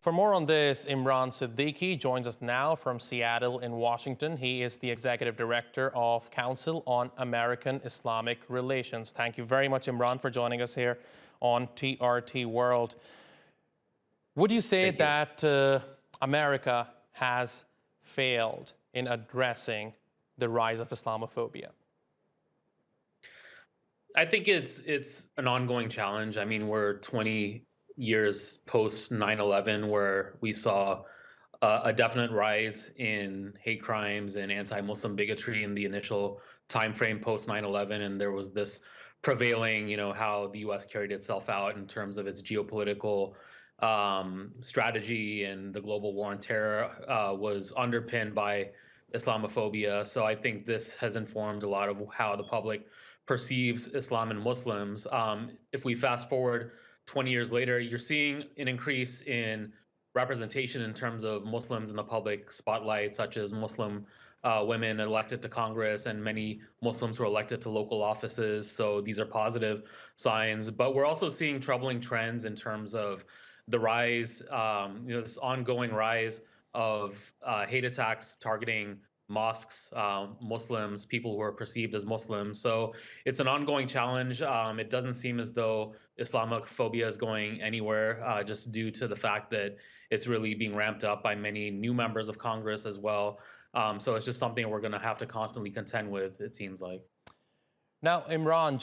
For more on this, Imraan Siddiqi joins us now from Seattle in Washington. He is the Executive Director of Council on American-Islamic Relations. Thank you very much, Imraan, for joining us here on TRT World. Would you say that America has failed in addressing the rise of Islamophobia? I think it's an ongoing challenge. I mean, we're 20 years post 9/11, where we saw a definite rise in hate crimes and anti-Muslim bigotry in the initial time frame post 9/11, and there was this prevailing, how the U.S. carried itself out in terms of its geopolitical strategy, and the global war on terror was underpinned by Islamophobia. So I think this has informed a lot of how the public perceives Islam and Muslims. If we fast forward 20 years later, you're seeing an increase in representation in terms of Muslims in the public spotlight, such as Muslim women elected to Congress and many Muslims who are elected to local offices. So these are positive signs. But we're also seeing troubling trends in terms of the rise, this ongoing rise of hate attacks targeting mosques, Muslims, people who are perceived as Muslims. So it's an ongoing challenge. It doesn't seem as though Islamophobia is going anywhere, just due to the fact that it's really being ramped up by many new members of Congress as well. So it's just something we're going to have to constantly contend with, it seems like. Now, Imraan,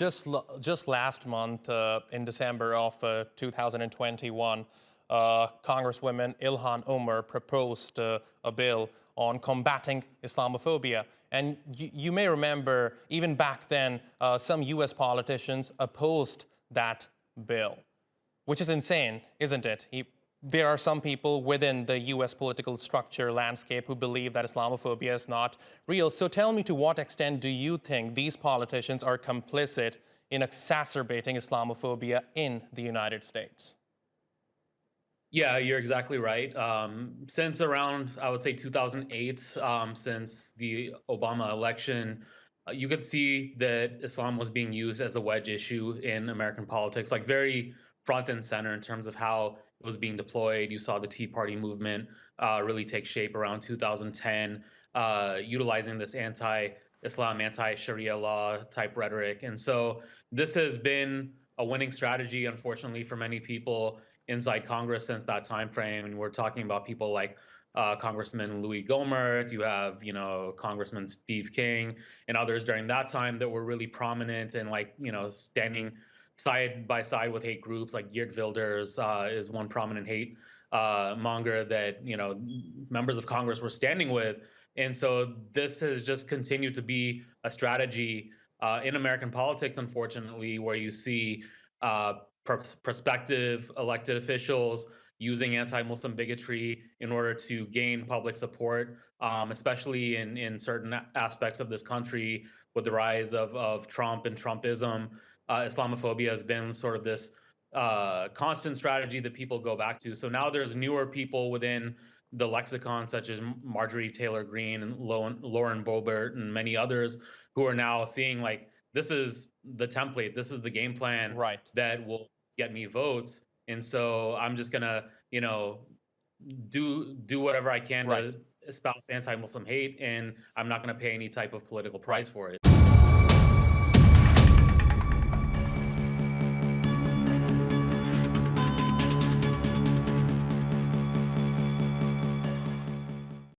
just last month, in December of 2021, Congresswoman Ilhan Omar proposed a bill on combating Islamophobia. And you may remember, even back then, some U.S. politicians opposed that bill, which is insane, isn't it? There are some people within the U.S. political structure landscape who believe that Islamophobia is not real. So tell me, to what extent do you think these politicians are complicit in exacerbating Islamophobia in the United States? Yeah, you're exactly right. Since around, I would say 2008, since the Obama election, you could see that Islam was being used as a wedge issue in American politics, like very front and center in terms of how it was being deployed. You saw the Tea Party movement really take shape around 2010, utilizing this anti-Islam, anti-Sharia law type rhetoric. And so this has been a winning strategy, unfortunately, for many people inside Congress since that time frame. And we're talking about people like Congressman Louis Gohmert. You have, Congressman Steve King and others during that time that were really prominent and standing side by side with hate groups. Like Geert Wilders is one prominent hate monger that members of Congress were standing with. And so this has just continued to be a strategy in American politics, unfortunately, where you see prospective elected officials using anti-Muslim bigotry in order to gain public support, especially in certain aspects of this country with the rise of Trump and Trumpism. Islamophobia has been sort of this constant strategy that people go back to. So now there's newer people within the lexicon, such as Marjorie Taylor Greene and Lauren Boebert and many others, who are now seeing this is the template, this is the game plan that will get me votes. And so I'm just gonna, do whatever I can to espouse anti-Muslim hate, and I'm not gonna pay any type of political price for it.